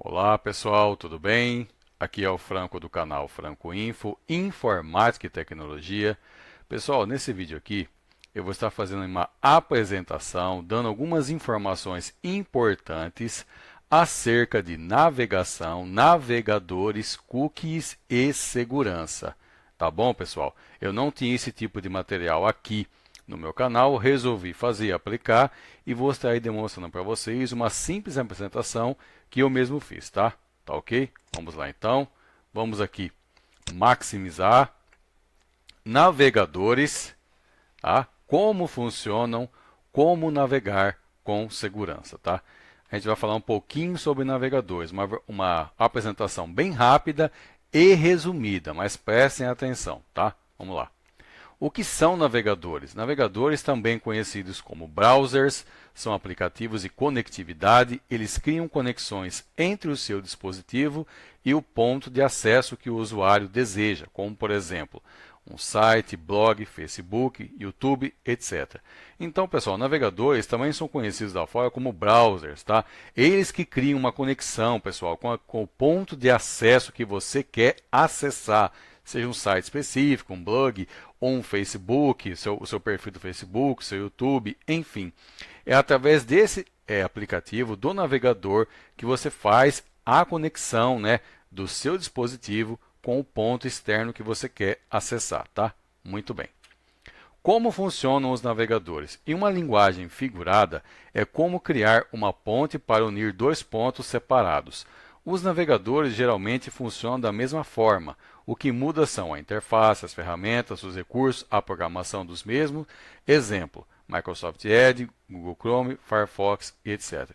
Olá pessoal, tudo bem? Aqui é o Franco do canal Franco Info, Informática e Tecnologia. Pessoal, nesse vídeo aqui eu vou estar fazendo uma apresentação, dando algumas informações importantes acerca de navegação, navegadores, cookies e segurança. Tá bom, pessoal? Eu não tinha esse tipo de material aqui no meu canal, resolvi fazer e aplicar e vou estar aí demonstrando para vocês uma simples apresentação que eu mesmo fiz, tá? Tá ok? Vamos lá então. Vamos aqui maximizar navegadores, tá? Como funcionam, como navegar com segurança, tá? A gente vai falar um pouquinho sobre navegadores, uma apresentação bem rápida e resumida, mas prestem atenção, tá? Vamos lá. O que são navegadores? Navegadores, também conhecidos como browsers, são aplicativos de conectividade. Eles criam conexões entre o seu dispositivo e o ponto de acesso que o usuário deseja, como, por exemplo, um site, blog, Facebook, YouTube, etc. Então, pessoal, navegadores também são conhecidos da fora como browsers, tá? Eles que criam uma conexão, pessoal, com o ponto de acesso que você quer acessar, seja um site específico, um blog, ou um Facebook, o seu perfil do Facebook, seu YouTube, enfim. É através desse aplicativo, do navegador, que você faz a conexão, né, do seu dispositivo com o ponto externo que você quer acessar, tá? Muito bem. Como funcionam os navegadores? Em uma linguagem figurada, é como criar uma ponte para unir dois pontos separados. Os navegadores geralmente funcionam da mesma forma. O que muda são a interface, as ferramentas, os recursos, a programação dos mesmos. Exemplo, Microsoft Edge, Google Chrome, Firefox, etc.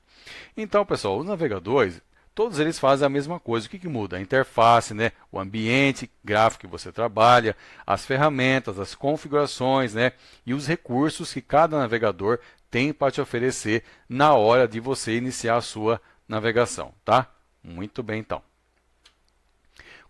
Então, pessoal, os navegadores, todos eles fazem a mesma coisa. O que muda? A interface, né? O ambiente gráfico que você trabalha, as ferramentas, as configurações, né? E os recursos que cada navegador tem para te oferecer na hora de você iniciar a sua navegação, tá? Muito bem, então.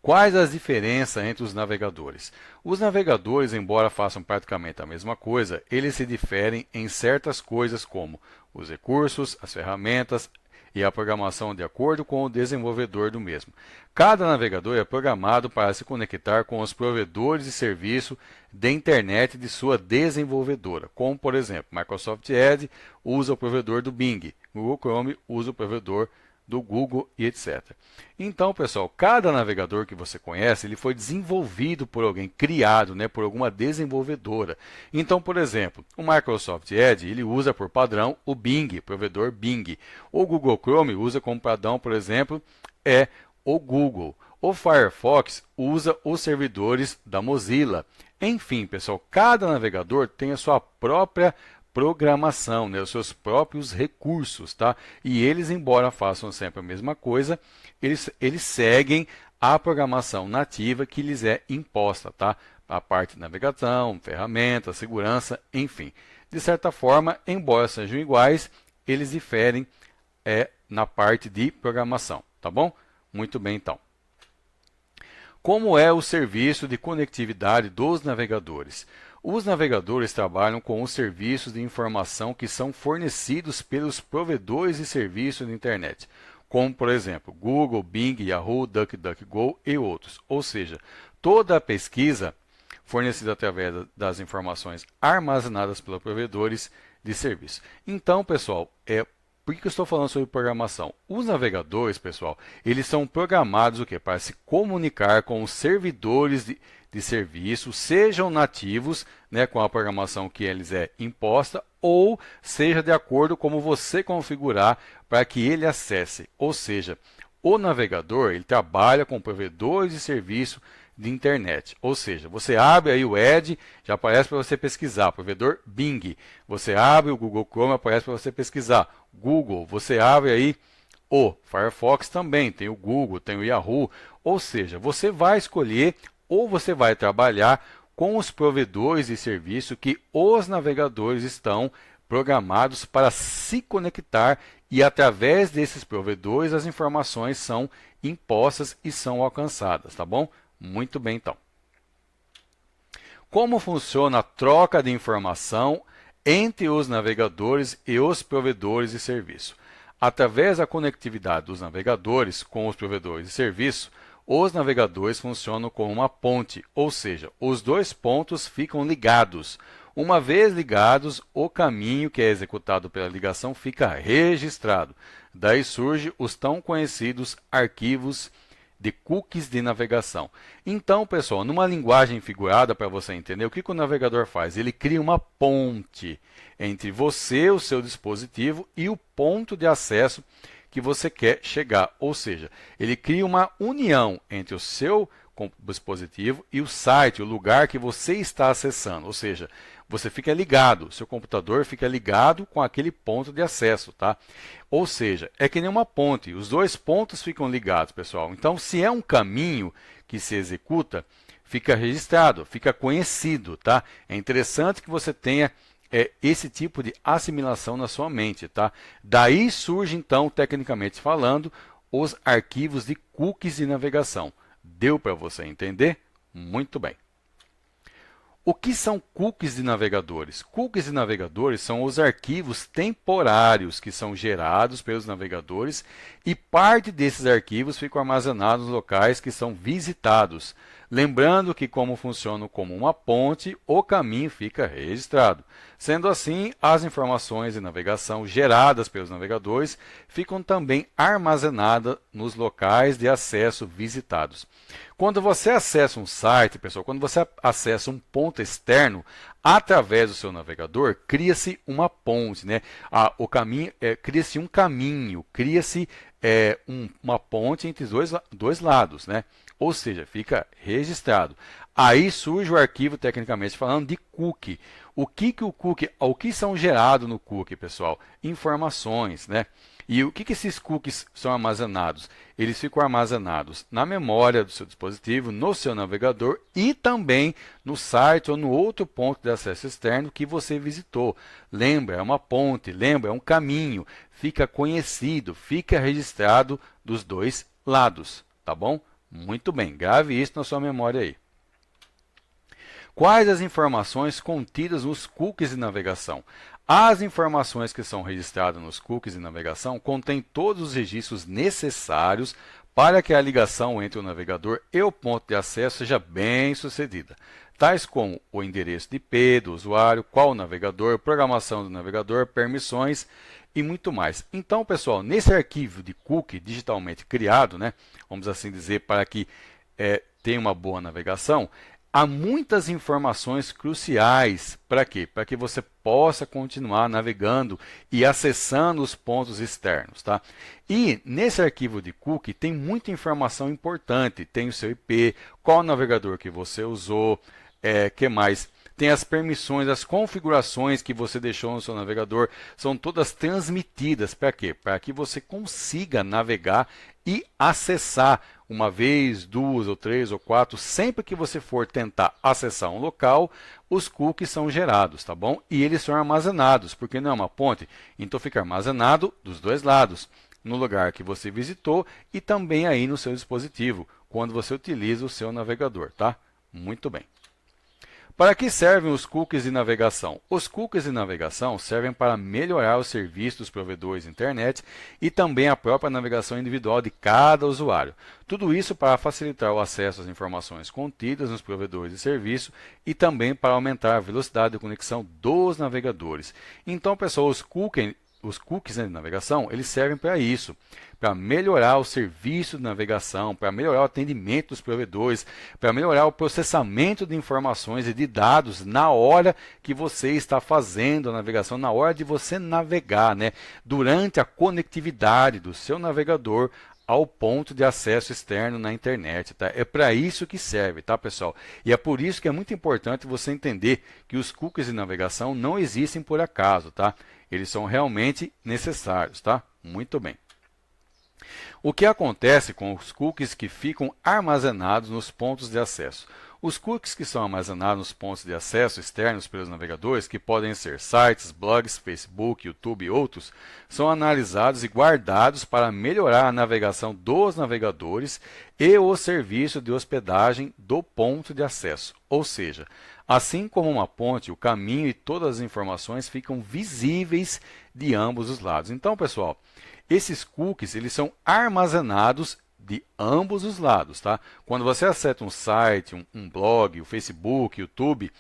Quais as diferenças entre os navegadores? Os navegadores, embora façam praticamente a mesma coisa, eles se diferem em certas coisas como os recursos, as ferramentas e a programação de acordo com o desenvolvedor do mesmo. Cada navegador é programado para se conectar com os provedores de serviço de internet de sua desenvolvedora, como por exemplo, Microsoft Edge usa o provedor do Bing, Google Chrome usa o provedor do Google e etc. Então, pessoal, cada navegador que você conhece, ele foi desenvolvido por alguém, criado, né, por alguma desenvolvedora. Então, por exemplo, o Microsoft Edge, ele usa por padrão o Bing, provedor Bing. O Google Chrome usa como padrão, por exemplo, o Google. O Firefox usa os servidores da Mozilla. Enfim, pessoal, cada navegador tem a sua própria programação, né, os seus próprios recursos, tá? E eles, embora façam sempre a mesma coisa, eles seguem a programação nativa que lhes é imposta, tá? A parte de navegação, ferramentas, segurança, enfim. De certa forma, embora sejam iguais, eles diferem na parte de programação, tá bom? Muito bem, então. Como é o serviço de conectividade dos navegadores? Os navegadores trabalham com os serviços de informação que são fornecidos pelos provedores de serviço de internet, como por exemplo Google, Bing, Yahoo, DuckDuckGo e outros. Ou seja, toda a pesquisa fornecida através das informações armazenadas pelos provedores de serviço. Então, pessoal, por que eu estou falando sobre programação? Os navegadores, pessoal, eles são programados o quê? Para se comunicar com os servidores de serviço, sejam nativos, né, com a programação que eles é imposta, ou seja de acordo com como você configurar para que ele acesse. Ou seja, o navegador ele trabalha com provedores de serviço de internet. Ou seja, você abre aí o Edge, já aparece para você pesquisar, provedor Bing. Você abre o Google Chrome, aparece para você pesquisar, Google. Você abre aí o Firefox também, tem o Google, tem o Yahoo. Ou seja, você vai escolher ou você vai trabalhar com os provedores de serviço que os navegadores estão programados para se conectar e através desses provedores as informações são impostas e são alcançadas, tá bom? Muito bem, então. Como funciona a troca de informação entre os navegadores e os provedores de serviço? Através da conectividade dos navegadores com os provedores de serviço, os navegadores funcionam como uma ponte, ou seja, os dois pontos ficam ligados. Uma vez ligados, o caminho que é executado pela ligação fica registrado. Daí surgem os tão conhecidos arquivos de cookies de navegação. Então, pessoal, numa linguagem figurada, para você entender, o que o navegador faz? Ele cria uma ponte entre você, o seu dispositivo, e o ponto de acesso que você quer chegar. Ou seja, ele cria uma união entre o seu dispositivo e o site, o lugar que você está acessando. Ou seja, você fica ligado, seu computador fica ligado com aquele ponto de acesso, tá? Ou seja, é que nem uma ponte, os dois pontos ficam ligados, pessoal. Então, se é um caminho que se executa, fica registrado, fica conhecido, tá? É interessante que você tenha esse tipo de assimilação na sua mente, tá? Daí surge, então, tecnicamente falando, os arquivos de cookies de navegação. Deu para você entender? Muito bem. O que são cookies de navegadores? Cookies de navegadores são os arquivos temporários que são gerados pelos navegadores e parte desses arquivos ficam armazenados nos locais que são visitados. Lembrando que, como funcionam como uma ponte, o caminho fica registrado. Sendo assim, as informações de navegação geradas pelos navegadores ficam também armazenadas nos locais de acesso visitados. Quando você acessa um site, pessoal, quando você acessa um ponto externo, através do seu navegador, cria-se uma ponte, né? Cria-se um caminho, cria-se uma ponte entre os dois lados, né? Ou seja, fica registrado. Aí surge o arquivo, tecnicamente falando, de cookie. O que são gerados no cookie, pessoal? Informações, né? E o que esses cookies são armazenados? Eles ficam armazenados na memória do seu dispositivo, no seu navegador e também no site ou no outro ponto de acesso externo que você visitou. Lembra, é uma ponte, lembra, é um caminho. Fica conhecido, fica registrado dos dois lados, tá bom? Muito bem, grave isso na sua memória aí. Quais as informações contidas nos cookies de navegação? As informações que são registradas nos cookies de navegação contêm todos os registros necessários para que a ligação entre o navegador e o ponto de acesso seja bem sucedida, tais como o endereço de IP do usuário, qual o navegador, programação do navegador, permissões e muito mais. Então, pessoal, nesse arquivo de cookie digitalmente criado, né, vamos assim dizer, para que tenha uma boa navegação, há muitas informações cruciais para quê? Para que você possa continuar navegando e acessando os pontos externos, tá? E nesse arquivo de cookie tem muita informação importante. Tem o seu IP, qual navegador que você usou, que mais? Tem as permissões, as configurações que você deixou no seu navegador, são todas transmitidas. Para quê? Para que você consiga navegar e acessar uma vez, duas ou três ou quatro, sempre que você for tentar acessar um local, os cookies são gerados, tá bom? E eles são armazenados, porque não é uma ponte, então fica armazenado dos dois lados, no lugar que você visitou e também aí no seu dispositivo, quando você utiliza o seu navegador, tá? Muito bem. Para que servem os cookies de navegação? Os cookies de navegação servem para melhorar o serviço dos provedores de internet e também a própria navegação individual de cada usuário. Tudo isso para facilitar o acesso às informações contidas nos provedores de serviço e também para aumentar a velocidade de conexão dos navegadores. Então, pessoal, os cookies de navegação, eles servem para isso, para melhorar o serviço de navegação, para melhorar o atendimento dos provedores, para melhorar o processamento de informações e de dados na hora que você está fazendo a navegação, na hora de você navegar, né? Durante a conectividade do seu navegador ao ponto de acesso externo na internet, tá? É para isso que serve, tá, pessoal? E é por isso que é muito importante você entender que os cookies de navegação não existem por acaso, tá? Eles são realmente necessários, tá? Muito bem. O que acontece com os cookies que ficam armazenados nos pontos de acesso? Os cookies que são armazenados nos pontos de acesso externos pelos navegadores, que podem ser sites, blogs, Facebook, YouTube e outros, são analisados e guardados para melhorar a navegação dos navegadores e o serviço de hospedagem do ponto de acesso. Ou seja, assim como uma ponte, o caminho e todas as informações ficam visíveis de ambos os lados. Então, pessoal, Esses cookies, eles são armazenados de ambos os lados, tá? Quando você acessa um site, um blog, o Facebook, YouTube,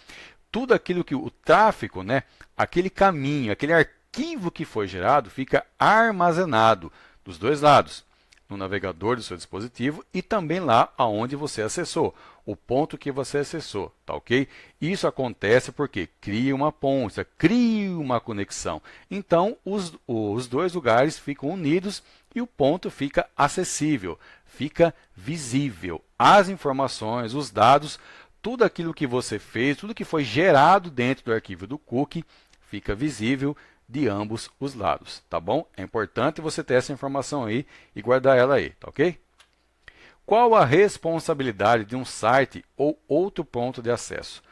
tudo aquilo que o tráfego, né, aquele caminho, aquele arquivo que foi gerado, fica armazenado dos dois lados, no navegador do seu dispositivo e também lá aonde você acessou, o ponto que você acessou, tá ok? Isso acontece porque cria uma ponte, cria uma conexão. Então, os dois lugares ficam unidos e o ponto fica acessível, fica visível. As informações, os dados, tudo aquilo que você fez, tudo que foi gerado dentro do arquivo do cookie, fica visível de ambos os lados, tá bom? É importante você ter essa informação aí e guardar ela aí, tá ok? Qual a responsabilidade de um site ou outro ponto de acesso?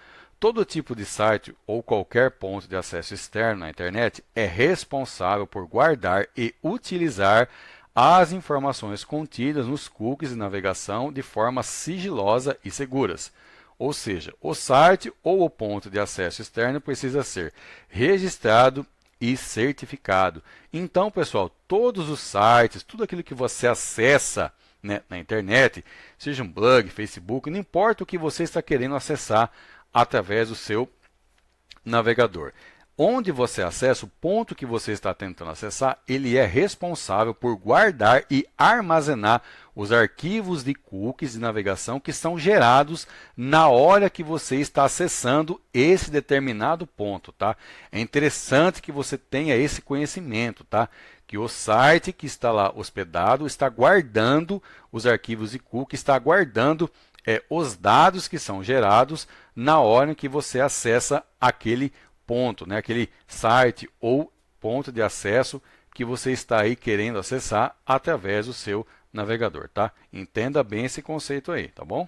Todo tipo de site ou qualquer ponto de acesso externo na internet é responsável por guardar e utilizar as informações contidas nos cookies de navegação de forma sigilosa e seguras. Ou seja, o site ou o ponto de acesso externo precisa ser registrado e certificado. Então, pessoal, todos os sites, tudo aquilo que você acessa, né, na internet, seja um blog, Facebook, não importa o que você está querendo acessar através do seu navegador. Onde você acessa, o ponto que você está tentando acessar, ele é responsável por guardar e armazenar os arquivos de cookies de navegação que são gerados na hora que você está acessando esse determinado ponto, tá? É interessante que você tenha esse conhecimento, tá? Que o site que está lá hospedado está guardando os arquivos de cookies, está guardando os dados que são gerados na hora que você acessa aquele ponto, né? Aquele site ou ponto de acesso que você está aí querendo acessar através do seu navegador, tá? Entenda bem esse conceito aí, tá bom?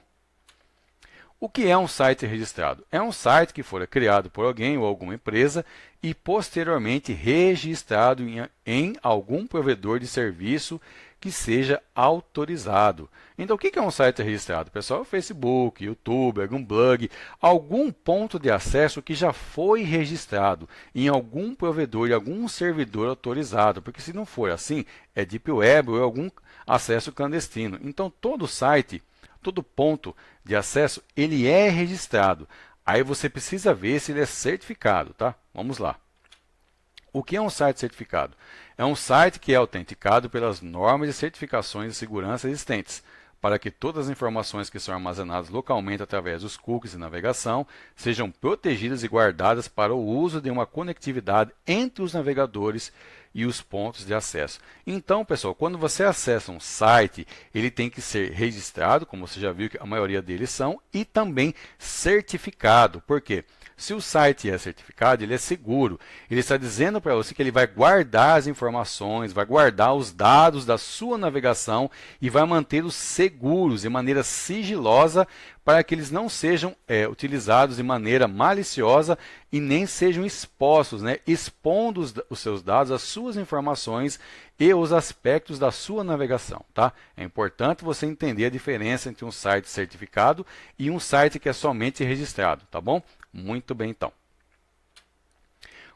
O que é um site registrado? É um site que for criado por alguém ou alguma empresa e posteriormente registrado em algum provedor de serviço que seja autorizado. Então, o que é um site registrado? Pessoal, Facebook, YouTube, algum blog, algum ponto de acesso que já foi registrado em algum provedor, em algum servidor autorizado, porque se não for assim, é Deep Web ou algum acesso clandestino. Então, todo site, todo ponto de acesso, ele é registrado. Aí você precisa ver se ele é certificado, tá? Vamos lá. O que é um site certificado? É um site que é autenticado pelas normas e certificações de segurança existentes, para que todas as informações que são armazenadas localmente através dos cookies de navegação sejam protegidas e guardadas para o uso de uma conectividade entre os navegadores e os pontos de acesso. Então, pessoal, quando você acessa um site, ele tem que ser registrado, como você já viu que a maioria deles são, e também certificado. Por quê? Se o site é certificado, ele é seguro. Ele está dizendo para você que ele vai guardar as informações, vai guardar os dados da sua navegação e vai mantê-los seguros de maneira sigilosa para que eles não sejam utilizados de maneira maliciosa e nem sejam expostos, né, expondo os seus dados, as suas informações e os aspectos da sua navegação, tá? É importante você entender a diferença entre um site certificado e um site que é somente registrado, tá bom? Muito bem, então.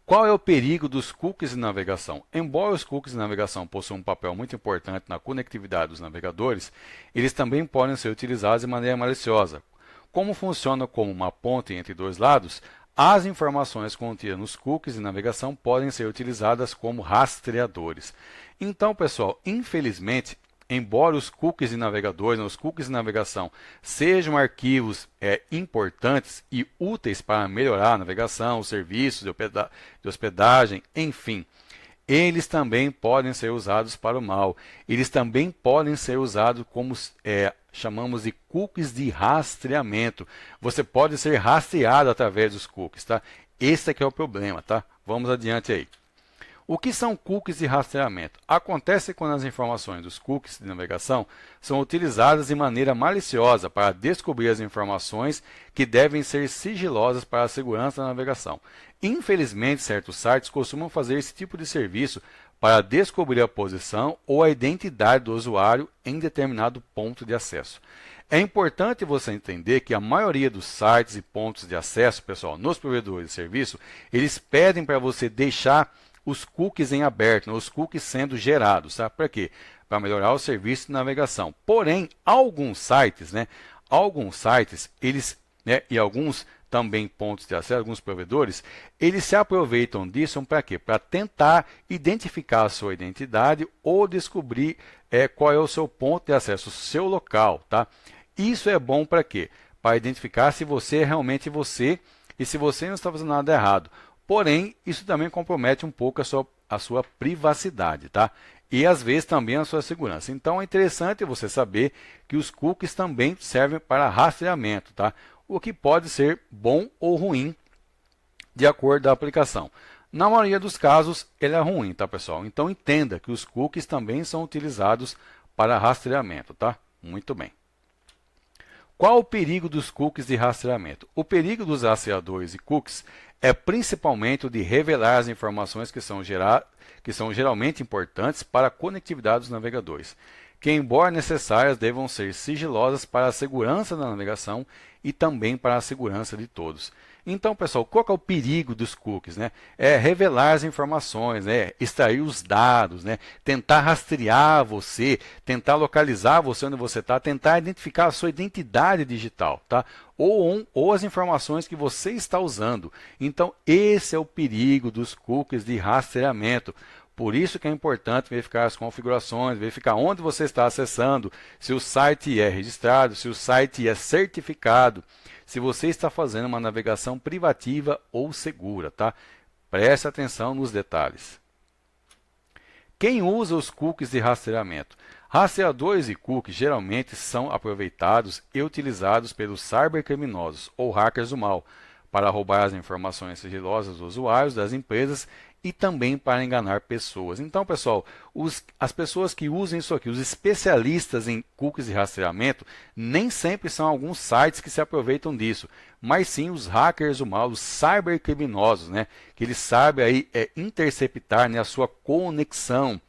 Qual é o perigo dos cookies de navegação? Embora os cookies de navegação possuam um papel muito importante na conectividade dos navegadores, eles também podem ser utilizados de maneira maliciosa. Como funciona como uma ponte entre dois lados, as informações contidas nos cookies de navegação podem ser utilizadas como rastreadores. Então, pessoal, infelizmente, embora os cookies de navegadores, os cookies de navegação sejam arquivos importantes e úteis para melhorar a navegação, os serviços de hospedagem, enfim, eles também podem ser usados para o mal. Eles também podem ser usados como chamamos de cookies de rastreamento. Você pode ser rastreado através dos cookies, tá? Esse é que é o problema, tá? Vamos adiante aí. O que são cookies de rastreamento? Acontece quando as informações dos cookies de navegação são utilizadas de maneira maliciosa para descobrir as informações que devem ser sigilosas para a segurança da navegação. Infelizmente, certos sites costumam fazer esse tipo de serviço para descobrir a posição ou a identidade do usuário em determinado ponto de acesso. É importante você entender que a maioria dos sites e pontos de acesso, pessoal, nos provedores de serviço, eles pedem para você deixar os cookies em aberto, né? Os cookies sendo gerados, tá? Para quê? Para melhorar o serviço de navegação. Porém, alguns sites, né? Alguns sites, eles, né? E alguns também pontos de acesso, alguns provedores, eles se aproveitam disso para quê? Para tentar identificar a sua identidade ou descobrir qual é o seu ponto de acesso, o seu local, tá? Isso é bom para quê? Para identificar se você é realmente você e se você não está fazendo nada errado. Porém, isso também compromete um pouco a sua privacidade, tá? E às vezes também a sua segurança. Então é interessante você saber que os cookies também servem para rastreamento, tá? O que pode ser bom ou ruim de acordo com a aplicação. Na maioria dos casos, ele é ruim, tá, pessoal? Então entenda que os cookies também são utilizados para rastreamento, tá? Muito bem. Qual o perigo dos cookies de rastreamento? O perigo dos rastreadores e cookies é principalmente o de revelar as informações que são geralmente importantes para a conectividade dos navegadores, que, embora necessárias, devam ser sigilosas para a segurança da navegação e também para a segurança de todos. Então, pessoal, qual que é o perigo dos cookies, né? É revelar as informações, né? Extrair os dados, né? Tentar rastrear você, tentar localizar você onde você está, tentar identificar a sua identidade digital, tá? Ou as informações que você está usando. Então, esse é o perigo dos cookies de rastreamento. Por isso que é importante verificar as configurações, verificar onde você está acessando, se o site é registrado, se o site é certificado, se você está fazendo uma navegação privativa ou segura, tá? Preste atenção nos detalhes. Quem usa os cookies de rastreamento? Rastreadores e cookies geralmente são aproveitados e utilizados pelos cybercriminosos ou hackers do mal para roubar as informações sigilosas dos usuários das empresas e também para enganar pessoas. Então, pessoal, as pessoas que usam isso aqui, os especialistas em cookies de rastreamento, nem sempre são alguns sites que se aproveitam disso, mas sim os hackers do mal, os cybercriminosos, né? Que eles sabem aí interceptar, né, a sua conexão,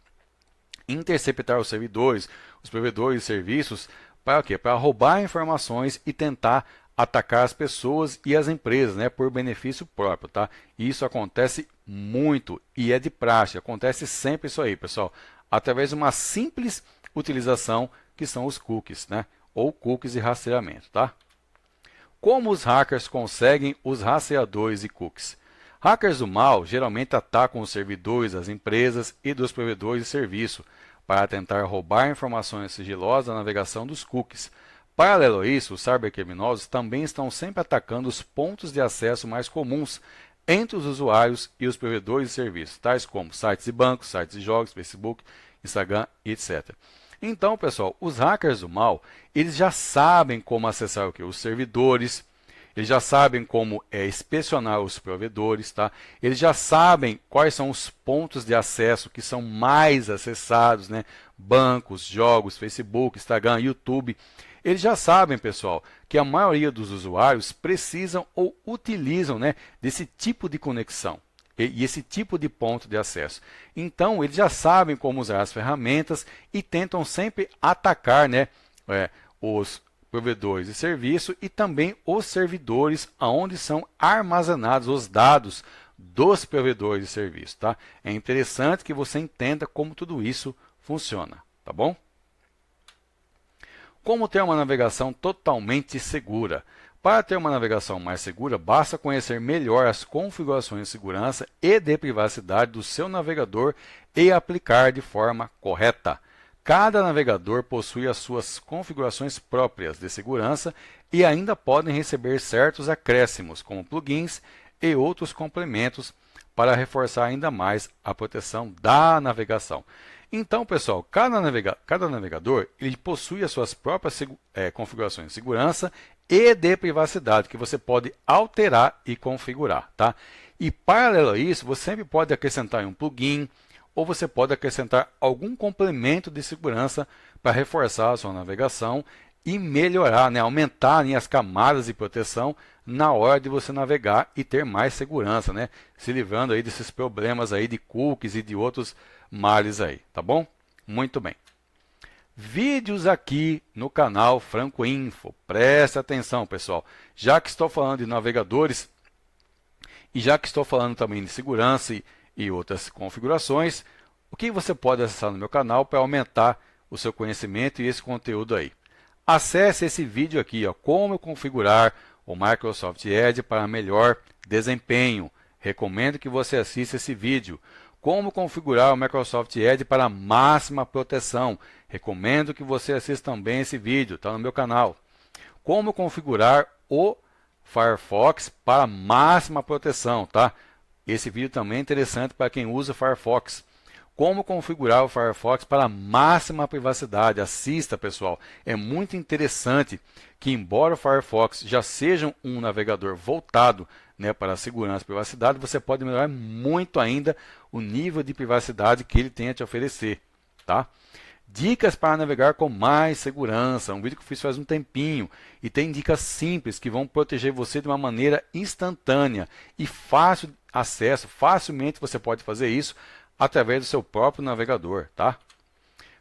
interceptar os servidores, os provedores de serviços, para quê? Para roubar informações e tentar atacar as pessoas e as empresas, né, por benefício próprio, tá? Isso acontece muito e é de praxe, acontece sempre isso aí, pessoal, através de uma simples utilização que são os cookies, né, ou cookies de rastreamento, tá? Como os hackers conseguem os rastreadores e cookies? Hackers do mal geralmente atacam os servidores das empresas e dos provedores de serviço para tentar roubar informações sigilosas da navegação dos cookies. Paralelo a isso, os cybercriminosos também estão sempre atacando os pontos de acesso mais comuns entre os usuários e os provedores de serviços, tais como sites de bancos, sites de jogos, Facebook, Instagram, etc. Então, pessoal, os hackers do mal, eles já sabem como acessar o quê? Os servidores, eles já sabem como inspecionar os provedores, tá? Eles já sabem quais são os pontos de acesso que são mais acessados, né? Bancos, jogos, Facebook, Instagram, YouTube. Eles já sabem, pessoal, que a maioria dos usuários precisam ou utilizam, né, desse tipo de conexão e esse tipo de ponto de acesso. Então, eles já sabem como usar as ferramentas e tentam sempre atacar, né, os provedores de serviço e também os servidores onde são armazenados os dados dos provedores de serviço, tá? É interessante que você entenda como tudo isso funciona, tá bom? Como ter uma navegação totalmente segura? Para ter uma navegação mais segura, basta conhecer melhor as configurações de segurança e de privacidade do seu navegador e aplicar de forma correta. Cada navegador possui as suas configurações próprias de segurança e ainda podem receber certos acréscimos, como plugins e outros complementos, para reforçar ainda mais a proteção da navegação. Então, pessoal, cada navegador ele possui as suas próprias configurações de segurança e de privacidade que você pode alterar e configurar, tá? E paralelo a isso, você sempre pode acrescentar um plugin ou você pode acrescentar algum complemento de segurança para reforçar a sua navegação e melhorar, né, aumentar, né, as camadas de proteção na hora de você navegar e ter mais segurança, né, se livrando aí desses problemas aí de cookies e de outros males aí, tá bom? Muito bem. Vídeos aqui no canal Franco Info. Preste atenção, pessoal. Já que estou falando de navegadores e já que estou falando também de segurança e outras configurações, o que você pode acessar no meu canal para aumentar o seu conhecimento e esse conteúdo aí. Acesse esse vídeo aqui, ó, como configurar o Microsoft Edge para melhor desempenho. Recomendo que você assista esse vídeo. Como configurar o Microsoft Edge para máxima proteção. Recomendo que você assista também esse vídeo, está no meu canal. Como configurar o Firefox para máxima proteção, tá? Esse vídeo também é interessante para quem usa o Firefox. Como configurar o Firefox para máxima privacidade. Assista, pessoal. É muito interessante que, embora o Firefox já seja um navegador voltado, né, para a segurança e privacidade, você pode melhorar muito ainda o nível de privacidade que ele tem a te oferecer, tá? Dicas para navegar com mais segurança. Um vídeo que eu fiz faz um tempinho e tem dicas simples que vão proteger você de uma maneira instantânea e fácil acesso. Facilmente você pode fazer isso através do seu próprio navegador, tá?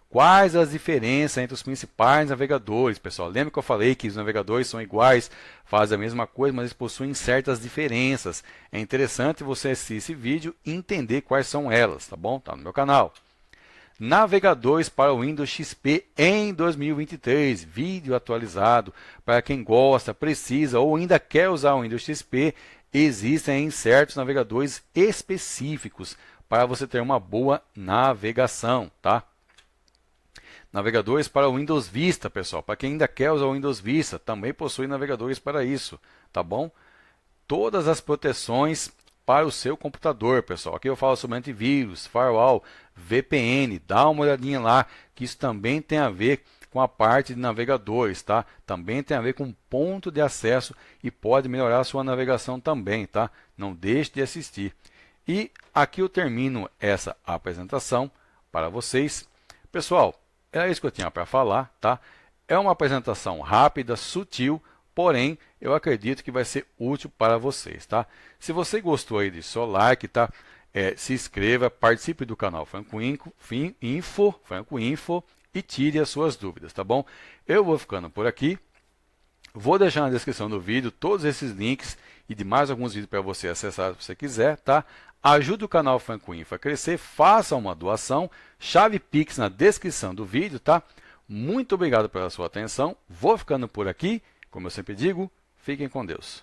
Quais as diferenças entre os principais navegadores, pessoal? Lembra que eu falei que os navegadores são iguais, fazem a mesma coisa, mas eles possuem certas diferenças. É interessante você assistir esse vídeo e entender quais são elas, tá bom? Tá no meu canal. Navegadores para o Windows XP em 2023, vídeo atualizado. Para quem gosta, precisa ou ainda quer usar o Windows XP, existem certos navegadores específicos para você ter uma boa navegação, tá? Navegadores para o Windows Vista, pessoal. Para quem ainda quer usar o Windows Vista, também possui navegadores para isso, tá bom? Todas as proteções para o seu computador, pessoal. Aqui eu falo sobre antivírus, firewall, VPN. Dá uma olhadinha lá, que isso também tem a ver com a parte de navegadores, tá? Também tem a ver com ponto de acesso e pode melhorar a sua navegação também, tá? Não deixe de assistir. E aqui eu termino essa apresentação para vocês. Pessoal, era isso que eu tinha para falar, tá? É uma apresentação rápida, sutil, porém, eu acredito que vai ser útil para vocês, tá? Se você gostou aí, deixe seu like, tá? Se inscreva, participe do canal Franco Info e tire as suas dúvidas, tá bom? Eu vou ficando por aqui. Vou deixar na descrição do vídeo todos esses links e de mais alguns vídeos para você acessar se você quiser, tá? Ajude o canal Franco Info a crescer, faça uma doação, chave Pix na descrição do vídeo, tá? Muito obrigado pela sua atenção, vou ficando por aqui, como eu sempre digo, fiquem com Deus.